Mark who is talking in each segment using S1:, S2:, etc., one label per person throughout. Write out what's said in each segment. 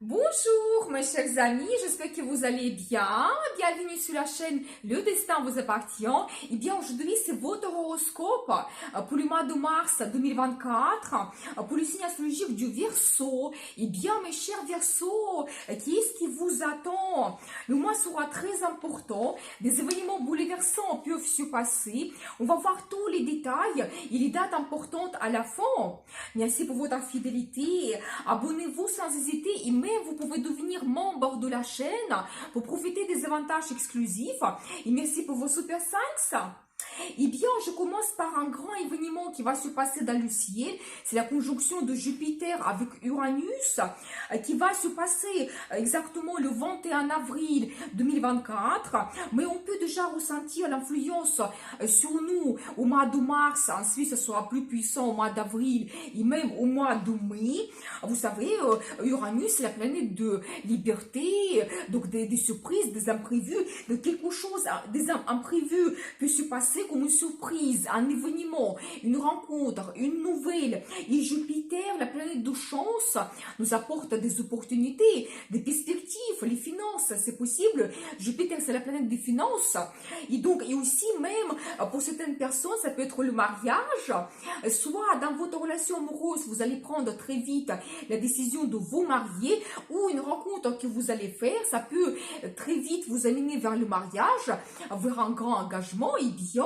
S1: Bonjour mes chers amis, j'espère que vous allez bien. Bienvenue sur la chaîne Le Destin vous appartient. Et bien aujourd'hui c'est votre horoscope pour le mois de mars 2024, pour le signe astrologique du Verseau. Et bien mes chers Verseaux, qu'est-ce qui vous attend? Le mois sera très important, des événements bouleversants peuvent se passer. On va voir tous les détails et les dates importantes à la fin. Merci pour votre fidélité. Abonnez-vous sans hésiter et même vous pouvez devenir membre de la chaîne pour profiter des avantages exclusifs. Et merci pour vos super thanks. Eh bien, je commence par un grand événement qui va se passer dans le ciel. C'est la conjonction de Jupiter avec Uranus qui va se passer exactement le 21 avril 2024. Mais on peut déjà ressentir l'influence sur nous au mois de mars. Ensuite, ce sera plus puissant au mois d'avril et même au mois de mai. Vous savez, Uranus, c'est la planète de liberté, donc des surprises, des imprévus, de quelque chose, des imprévus peut se passer comme une surprise, un événement, une rencontre, une nouvelle. Et Jupiter, la planète de chance, nous apporte des opportunités, des perspectives, les finances, c'est possible. Jupiter, c'est la planète des finances. Et donc, et aussi même, pour certaines personnes, ça peut être le mariage. Soit dans votre relation amoureuse, vous allez prendre très vite la décision de vous marier, ou une rencontre que vous allez faire, ça peut très vite vous amener vers le mariage, vers un grand engagement, et bien,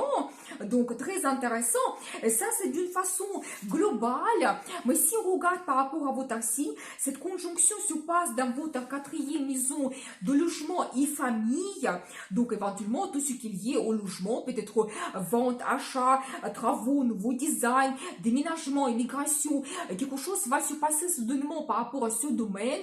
S1: donc très intéressant. Et ça, c'est d'une façon globale. Mais si on regarde par rapport à votre signe, cette conjonction se passe dans votre quatrième maison de logement et famille. Donc, éventuellement, tout ce qui est lié au logement, peut-être vente, achat, travaux, nouveaux designs, déménagement, immigration. Quelque chose va se passer soudainement par rapport à ce domaine.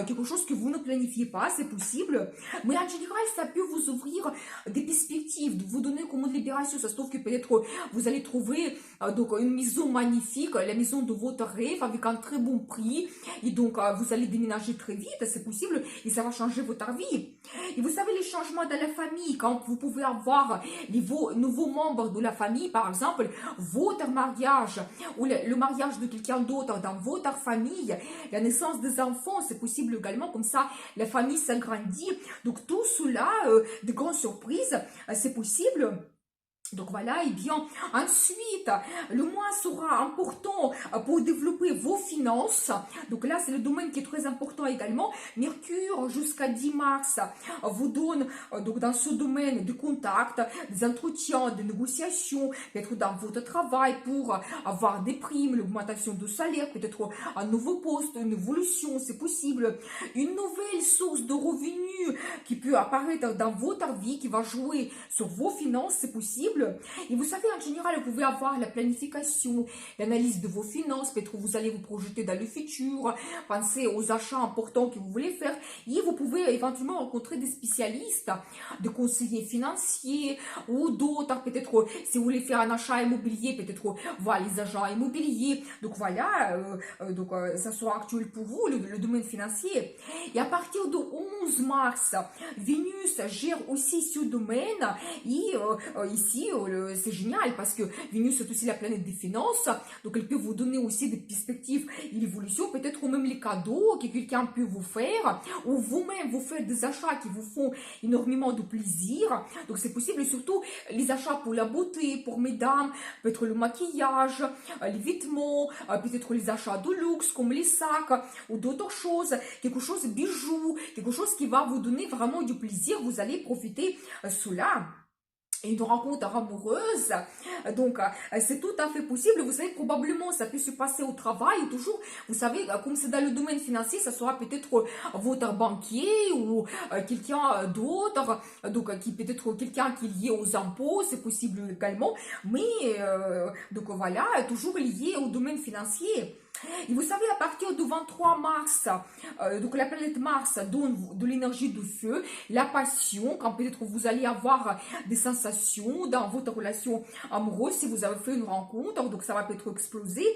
S1: Quelque chose que vous ne planifiez pas, c'est possible. Mais en général, ça peut vous ouvrir des perspectives, de vous donner comme une libération. Ça se trouve que peut-être vous allez trouver donc une maison magnifique, la maison de votre rêve avec un très bon prix. Et donc, vous allez déménager très vite, c'est possible. Et ça va changer votre vie. Et vous savez, les changements dans la famille, quand vous pouvez avoir les nouveaux membres de la famille, par exemple, votre mariage ou le mariage de quelqu'un d'autre dans votre famille, la naissance des enfants, c'est possible également. Comme ça, la famille s'agrandit. Donc, tout cela, de grandes surprises, c'est possible. Donc voilà, et bien ensuite, le mois sera important pour développer vos finances. Donc là, c'est le domaine qui est très important également. Mercure, jusqu'à 10 mars, vous donne donc dans ce domaine des contacts, des entretiens, des négociations, peut-être dans votre travail pour avoir des primes, l'augmentation de salaire, peut-être un nouveau poste, une évolution, c'est possible. Une nouvelle source de revenus qui peut apparaître dans votre vie, qui va jouer sur vos finances, c'est possible. Et vous savez, en général, vous pouvez avoir la planification, l'analyse de vos finances, peut-être vous allez vous projeter dans le futur, penser aux achats importants que vous voulez faire, et vous pouvez éventuellement rencontrer des spécialistes, des conseillers financiers, ou d'autres, peut-être si vous voulez faire un achat immobilier, peut-être voilà les agents immobiliers. Donc voilà, ça sera actuel pour vous, le domaine financier. Et à partir de 11 mars, Vénus gère aussi ce domaine, et ici, c'est génial parce que Vénus est aussi la planète des finances, donc elle peut vous donner aussi des perspectives et l'évolution, peut-être même les cadeaux que quelqu'un peut vous faire, ou vous-même vous faites des achats qui vous font énormément de plaisir. Donc c'est possible, et surtout les achats pour la beauté, pour mesdames, peut-être le maquillage, les vêtements, peut-être les achats de luxe comme les sacs ou d'autres choses, quelque chose bijoux, quelque chose qui va vous donner vraiment du plaisir, vous allez profiter cela. Et une rencontre amoureuse, donc c'est tout à fait possible. Vous savez, probablement ça peut se passer au travail, toujours, vous savez, comme c'est dans le domaine financier, ça sera peut-être votre banquier ou quelqu'un d'autre, donc qui peut-être quelqu'un qui est lié aux impôts, c'est possible également, mais donc voilà, toujours lié au domaine financier. Et vous savez, à partir du 23 mars, donc la planète Mars donne de l'énergie de feu, la passion, quand peut-être vous allez avoir des sensations dans votre relation amoureuse, si vous avez fait une rencontre, donc ça va peut-être exploser.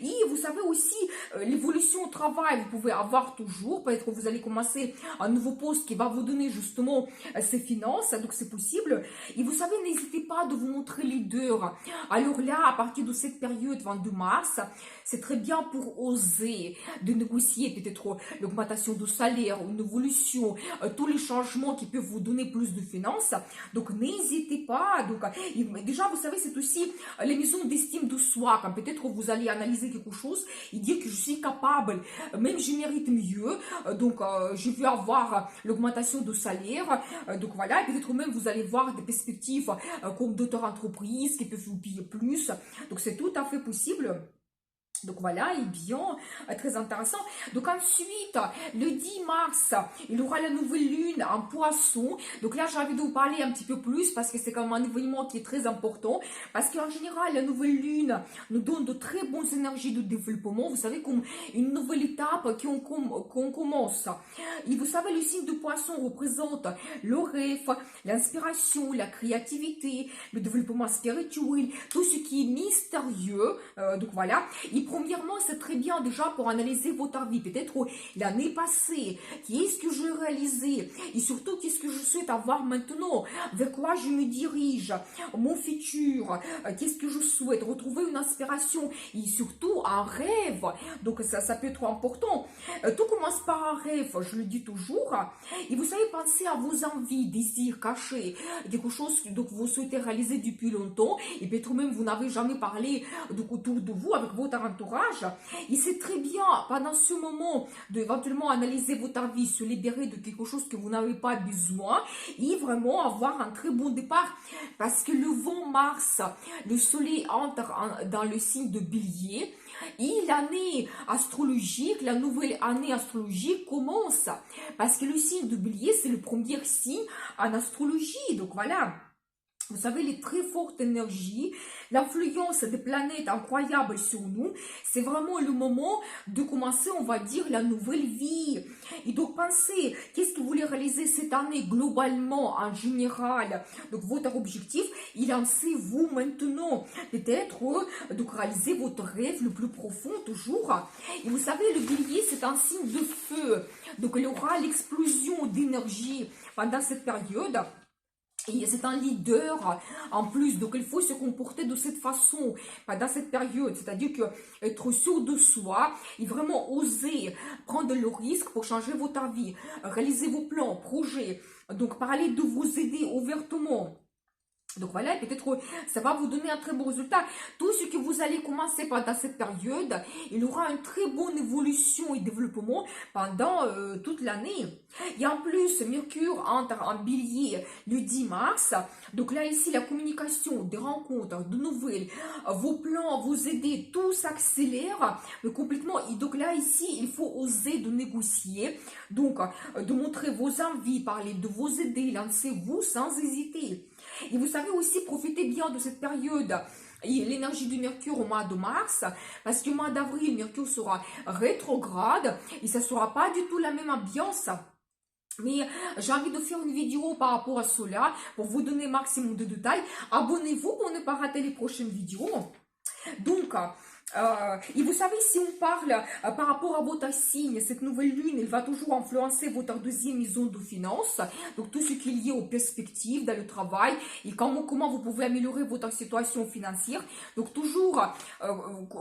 S1: Et vous savez aussi, l'évolution au travail, vous pouvez avoir toujours, peut-être que vous allez commencer un nouveau poste qui va vous donner justement ces finances, donc c'est possible. Et vous savez, n'hésitez pas de vous montrer leader. Alors là, à partir de cette période, 22 mars, c'est très bien pour oser de négocier peut-être l'augmentation du salaire, une évolution, tous les changements qui peuvent vous donner plus de finances. Donc n'hésitez pas. Donc déjà, vous savez, c'est aussi les maisons d'estime de soi. Quand peut-être vous allez analyser quelque chose et dire que je suis capable, même je mérite mieux. Donc je veux avoir l'augmentation de salaire. Donc voilà, peut-être même vous allez voir des perspectives comme d'autres entreprises qui peuvent vous payer plus. Donc c'est tout à fait possible. Donc voilà, et bien, très intéressant. Donc ensuite, le 10 mars, il y aura la nouvelle lune en poisson. Donc là, j'ai envie de vous parler un petit peu plus parce que c'est quand même un événement qui est très important. Parce qu'en général, la nouvelle lune nous donne de très bonnes énergies de développement. Vous savez, comme une nouvelle étape qu'on commence. Et vous savez, le signe de poisson représente le rêve, l'inspiration, la créativité, le développement spirituel, tout ce qui est mystérieux. Donc voilà. Et premièrement, c'est très bien déjà pour analyser votre vie. Peut-être l'année passée, qu'est-ce que j'ai réalisé et surtout qu'est-ce que je souhaite avoir maintenant, vers quoi je me dirige, mon futur, qu'est-ce que je souhaite, retrouver une inspiration et surtout un rêve. Donc ça peut être important. Tout commence par un rêve, je le dis toujours. Et vous savez, pensez à vos envies, désirs cachés, quelque chose que vous souhaitez réaliser depuis longtemps et peut-être même vous n'avez jamais parlé autour de vous avec votre entourage. Et c'est très bien pendant ce moment d'éventuellement analyser votre vie, se libérer de quelque chose que vous n'avez pas besoin et vraiment avoir un très bon départ parce que le vent Mars, le soleil entre dans le signe de Bélier et l'année astrologique, la nouvelle année astrologique commence parce que le signe de Bélier c'est le premier signe en astrologie. Donc voilà. Vous savez, les très fortes énergies, l'influence des planètes incroyables sur nous, c'est vraiment le moment de commencer, on va dire, la nouvelle vie. Et donc, pensez, qu'est-ce que vous voulez réaliser cette année globalement, en général. Donc, votre objectif, et lancez-vous maintenant. Peut-être, donc, réaliser votre rêve le plus profond, toujours. Et vous savez, le bélier, c'est un signe de feu. Donc, il y aura l'explosion d'énergie pendant cette période. Et c'est un leader en plus, donc il faut se comporter de cette façon pendant cette période, c'est-à-dire que être sûr de soi et vraiment oser prendre le risque pour changer votre vie, réaliser vos plans, projets, donc parler de vos idées ouvertement. Donc voilà, peut-être que ça va vous donner un très bon résultat. Tout ce que vous allez commencer pendant cette période, il aura une très bonne évolution et développement pendant toute l'année. Et en plus, Mercure entre en bélier le 10 mars. Donc là, ici, la communication, des rencontres, de nouvelles, vos plans, vos idées, tout s'accélère complètement. Et donc là, ici, il faut oser de négocier. Donc, de montrer vos envies, parler de vos idées, lancez-vous sans hésiter. Et vous savez aussi, profitez bien de cette période et l'énergie du Mercure au mois de mars, parce que au mois d'avril, Mercure sera rétrograde et ça ne sera pas du tout la même ambiance. Mais j'ai envie de faire une vidéo par rapport à cela pour vous donner maximum de détails. Abonnez-vous pour ne pas rater les prochaines vidéos. Donc, et vous savez, si on parle par rapport à votre signe, cette nouvelle lune, elle va toujours influencer votre deuxième maison de finances. Donc, tout ce qui est lié aux perspectives dans le travail et comment vous pouvez améliorer votre situation financière. Donc, toujours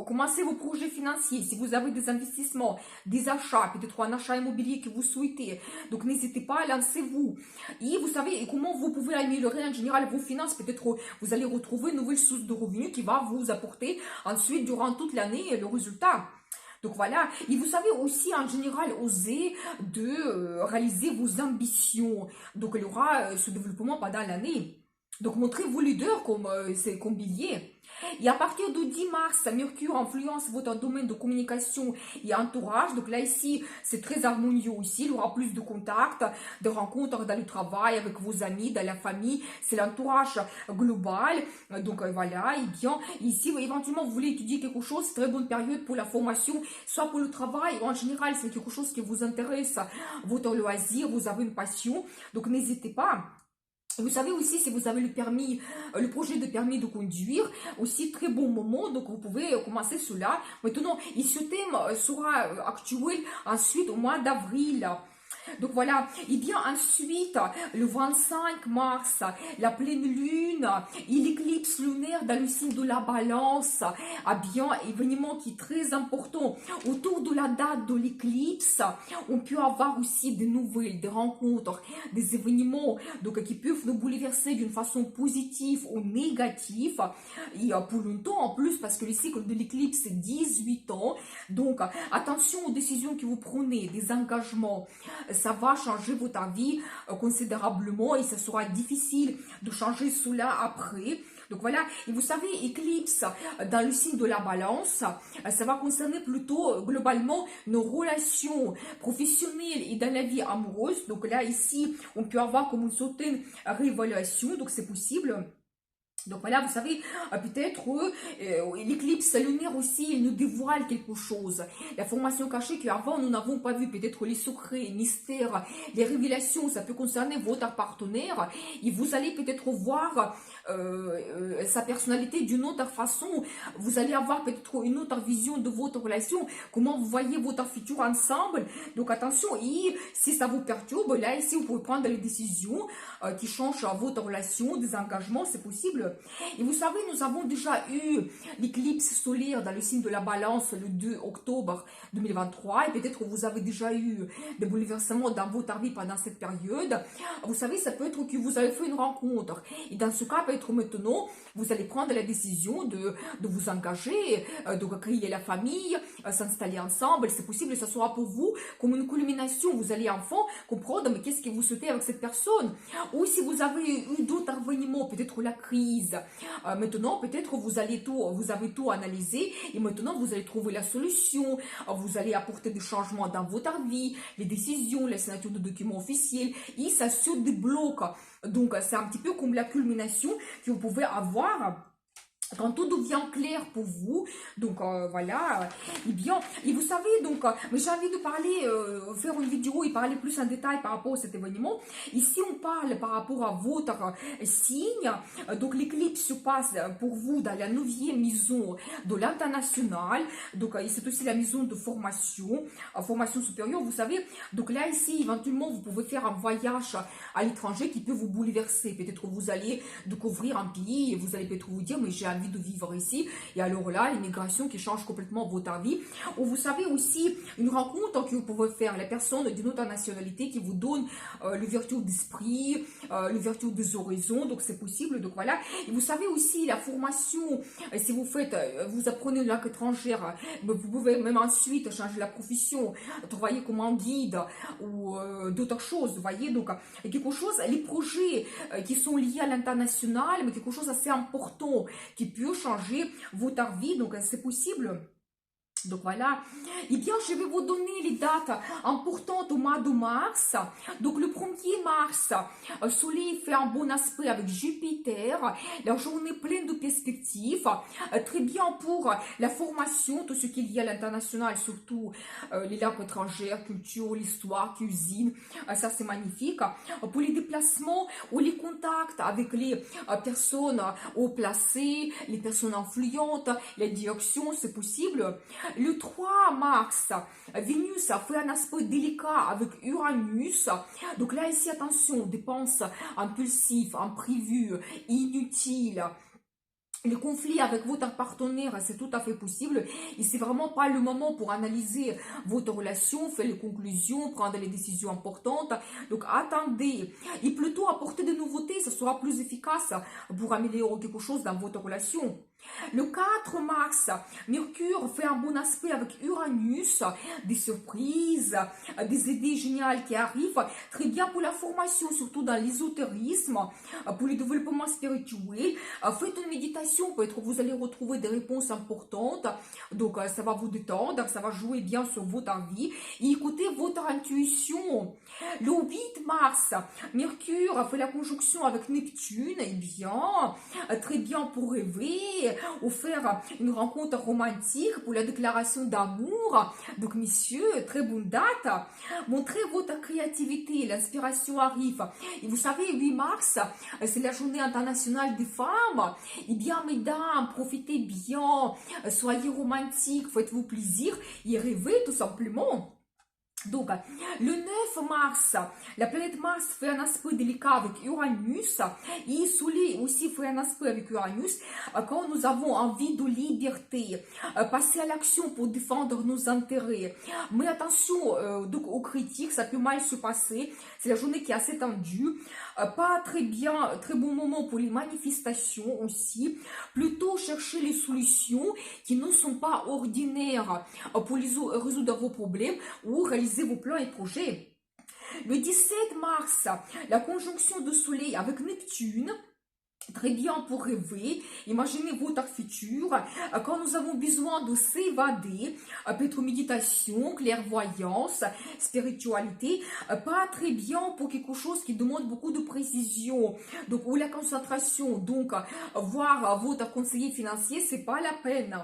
S1: commencez vos projets financiers. Si vous avez des investissements, des achats, peut-être un achat immobilier que vous souhaitez. Donc, n'hésitez pas, lancez-vous. Et vous savez comment vous pouvez améliorer en général vos finances. Peut-être vous allez retrouver une nouvelle source de revenus qui va vous apporter ensuite durant toute l'année le résultat. Donc voilà, et vous savez aussi en général oser de réaliser vos ambitions. Donc il y aura ce développement pendant l'année. Donc montrez-vous leader comme bélier. Et à partir du 10 mars, Mercure influence votre domaine de communication et entourage. Donc là, ici, c'est très harmonieux aussi. Il y aura plus de contacts, de rencontres dans le travail, avec vos amis, dans la famille. C'est l'entourage global. Donc voilà, et bien, ici, éventuellement, vous voulez étudier quelque chose, c'est une très bonne période pour la formation, soit pour le travail, ou en général, c'est quelque chose qui vous intéresse, votre loisir, vous avez une passion. Donc n'hésitez pas. Vous savez aussi, si vous avez le permis, le projet de permis de conduire, aussi très bon moment, donc vous pouvez commencer cela. Maintenant, et ce thème sera actuel ensuite au mois d'avril. Donc voilà, et bien ensuite, le 25 mars, la pleine lune et l'éclipse lunaire dans le signe de la balance, ah bien, événement qui est très important. Autour de la date de l'éclipse, on peut avoir aussi des nouvelles, des rencontres, des événements donc, qui peuvent nous bouleverser d'une façon positive ou négative. Et pour longtemps en plus, parce que le cycle de l'éclipse c'est 18 ans. Donc, attention aux décisions que vous prenez, des engagements. Ça va changer votre vie considérablement et ça sera difficile de changer cela après. Donc voilà, et vous savez, éclipse dans le signe de la balance, ça va concerner plutôt globalement nos relations professionnelles et dans la vie amoureuse. Donc là, ici, on peut avoir comme une certaine réévaluation, donc c'est possible. Donc voilà, vous savez, peut-être l'éclipse lunaire aussi, il nous dévoile quelque chose. La formation cachée qu'avant nous n'avons pas vu, peut-être les secrets, les mystères, les révélations, ça peut concerner votre partenaire. Et vous allez peut-être voir sa personnalité d'une autre façon. Vous allez avoir peut-être une autre vision de votre relation, comment vous voyez votre futur ensemble. Donc attention, et si ça vous perturbe, là ici vous pouvez prendre des décisions qui changent votre relation, des engagements, c'est possible. Et vous savez, nous avons déjà eu l'éclipse solaire dans le signe de la balance le 2 octobre 2023 et peut-être que vous avez déjà eu des bouleversements dans votre vie pendant cette période. Vous savez, ça peut être que vous avez fait une rencontre et dans ce cas, peut-être maintenant, vous allez prendre la décision de vous engager, de créer la famille, s'installer ensemble. C'est possible que ce soit pour vous comme une culmination. Vous allez enfin comprendre mais qu'est-ce que vous souhaitez avec cette personne. Ou si vous avez eu d'autres événements, peut-être la crise. Maintenant, peut-être vous avez tout analysé et maintenant vous allez trouver la solution. Vous allez apporter des changements dans votre vie, les décisions, la signature de documents officiels et ça se débloque. Donc, c'est un petit peu comme la culmination que vous pouvez avoir quand tout devient clair pour vous. Donc voilà, et bien, et vous savez, donc, mais j'ai envie de parler, faire une vidéo et parler plus en détail par rapport à cet événement. Ici, on parle par rapport à votre signe. Donc, l'éclipse se passe pour vous dans la 9e maison de l'international. Donc, c'est aussi la maison de formation, formation supérieure, vous savez. Donc là, ici, éventuellement, vous pouvez faire un voyage à l'étranger qui peut vous bouleverser. Peut-être que vous allez découvrir un pays et vous allez peut-être vous dire, mais j'ai envie de vivre ici. Et alors là, l'immigration qui change complètement votre vie. Ou vous savez aussi, une rencontre que vous pouvez faire, la personne d'une autre nationalité qui vous donne l'ouverture d'esprit, l'ouverture des horizons. Donc, c'est possible. Donc, voilà. Et vous savez aussi, la formation, si vous faites, vous apprenez une langue étrangère, vous pouvez même ensuite changer la profession, travailler comme un guide ou d'autres choses. Vous voyez, donc, quelque chose, les projets qui sont liés à l'international, mais quelque chose d'assez important qui peut changer votre vie, donc c'est possible. Donc voilà, et bien je vais vous donner les dates importantes au mois de mars. Donc le 1er mars, Soleil fait un bon aspect avec Jupiter, la journée pleine de perspectives, très bien pour la formation, tout ce qui est lié à l'international, surtout les langues étrangères, culture, l'histoire, cuisine, ça c'est magnifique. Pour les déplacements ou les contacts avec les personnes haut placées, les personnes influentes, les directions, c'est possible. Le 3 mars, Vénus fait un aspect délicat avec Uranus. Donc là, ici, attention, dépenses impulsives, imprévues, inutiles. Les conflits avec votre partenaire, c'est tout à fait possible et c'est vraiment pas le moment pour analyser votre relation, faire les conclusions, prendre les décisions importantes. Donc attendez et plutôt apporter des nouveautés, ça sera plus efficace pour améliorer quelque chose dans votre relation. Le 4 mars, Mercure fait un bon aspect avec Uranus, des surprises, des idées géniales qui arrivent, très bien pour la formation, surtout dans l'ésotérisme, pour le développement spirituel. Faites une méditation, peut-être que vous allez retrouver des réponses importantes, donc ça va vous détendre, ça va jouer bien sur votre vie, et écoutez votre intuition. Le 8 mars, Mercure fait la conjonction avec Neptune, et bien, très bien pour rêver, ou faire une rencontre romantique pour la déclaration d'amour. Donc, messieurs, très bonne date. Montrez votre créativité, l'inspiration arrive. Et vous savez, 8 mars, c'est la journée internationale des femmes. Eh bien, mesdames, profitez bien, soyez romantiques, faites-vous plaisir et rêvez tout simplement. Donc, le 9 mars, la planète Mars fait un aspect délicat avec Uranus et Soleil aussi fait un aspect avec Uranus quand nous avons envie de liberté, passer à l'action pour défendre nos intérêts. Mais attention donc aux critiques, ça peut mal se passer. C'est la journée qui est assez tendue. Pas très bien, très bon moment pour les manifestations aussi. Plutôt chercher les solutions qui ne sont pas ordinaires pour résoudre vos problèmes ou réaliser vos plans et projets. Le 17 mars, la conjonction de Soleil avec Neptune. Très bien pour rêver, imaginez votre futur, quand nous avons besoin de s'évader, peut-être méditation, clairvoyance, spiritualité, pas très bien pour quelque chose qui demande beaucoup de précision, donc ou la concentration, donc voir votre conseiller financier, c'est pas la peine.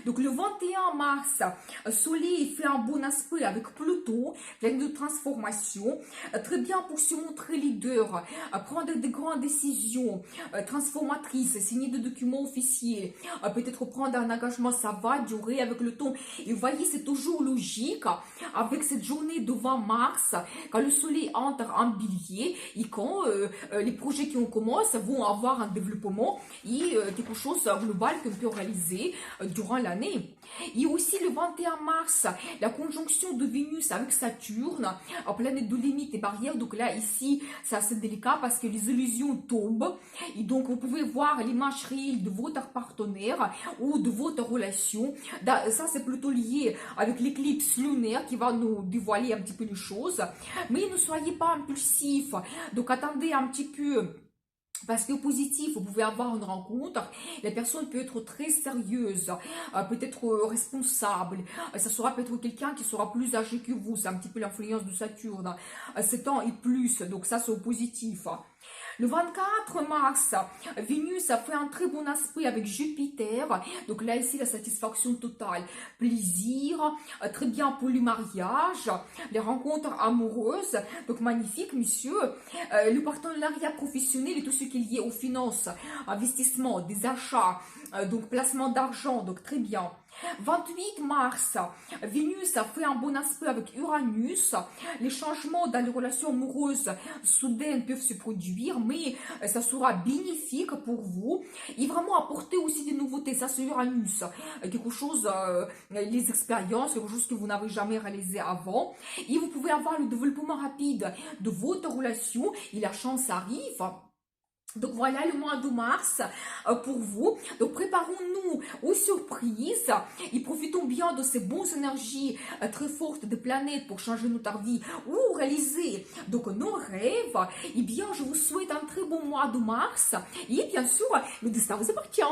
S1: Donc le 21 mars, Soleil fait un bon aspect avec Pluton, plein de transformation, très bien pour se montrer leader, prendre de grandes décisions, transformatrice, signer des documents officiels, peut-être prendre un engagement, ça va durer avec le temps. Et vous voyez, c'est toujours logique avec cette journée de 20 mars, quand le soleil entre en bélier et quand les projets qui ont commencé vont avoir un développement et quelque chose de global qu'on peut réaliser durant l'année. Et aussi le 21 mars, la conjonction de Vénus avec Saturne, en planète de limites et barrières. Donc là, ici, c'est assez délicat parce que les illusions tombent. Et donc, vous pouvez voir l'image réelle de votre partenaire ou de votre relation. Ça, c'est plutôt lié avec l'éclipse lunaire qui va nous dévoiler un petit peu les choses. Mais ne soyez pas impulsifs. Donc, attendez un petit peu. Parce que positif, vous pouvez avoir une rencontre, la personne peut être très sérieuse, peut-être responsable, ça sera peut-être quelqu'un qui sera plus âgé que vous, c'est un petit peu l'influence de Saturne, 7 ans et plus, donc ça c'est au positif. Le 24 mars, Vénus a fait un très bon aspect avec Jupiter. Donc là, ici, la satisfaction totale. Plaisir, très bien pour le mariage, les rencontres amoureuses. Donc magnifique, monsieur. Le partenariat professionnel et tout ce qui est lié aux finances, investissement, des achats, donc placement d'argent, donc très bien. 28 mars, Vénus a fait un bon aspect avec Uranus. Les changements dans les relations amoureuses soudaines peuvent se produire, mais ça sera bénéfique pour vous. Et vraiment apporter aussi des nouveautés. Ça, c'est Uranus. Quelque chose, les expériences, quelque chose que vous n'avez jamais réalisé avant. Et vous pouvez avoir le développement rapide de votre relation et la chance arrive. Donc voilà le mois de mars pour vous. Donc préparons-nous aux surprises et profitons bien de ces bonnes énergies très fortes des planètes pour changer notre vie ou réaliser donc nos rêves. Et bien je vous souhaite un très bon mois de mars et bien sûr le destin vous appartient.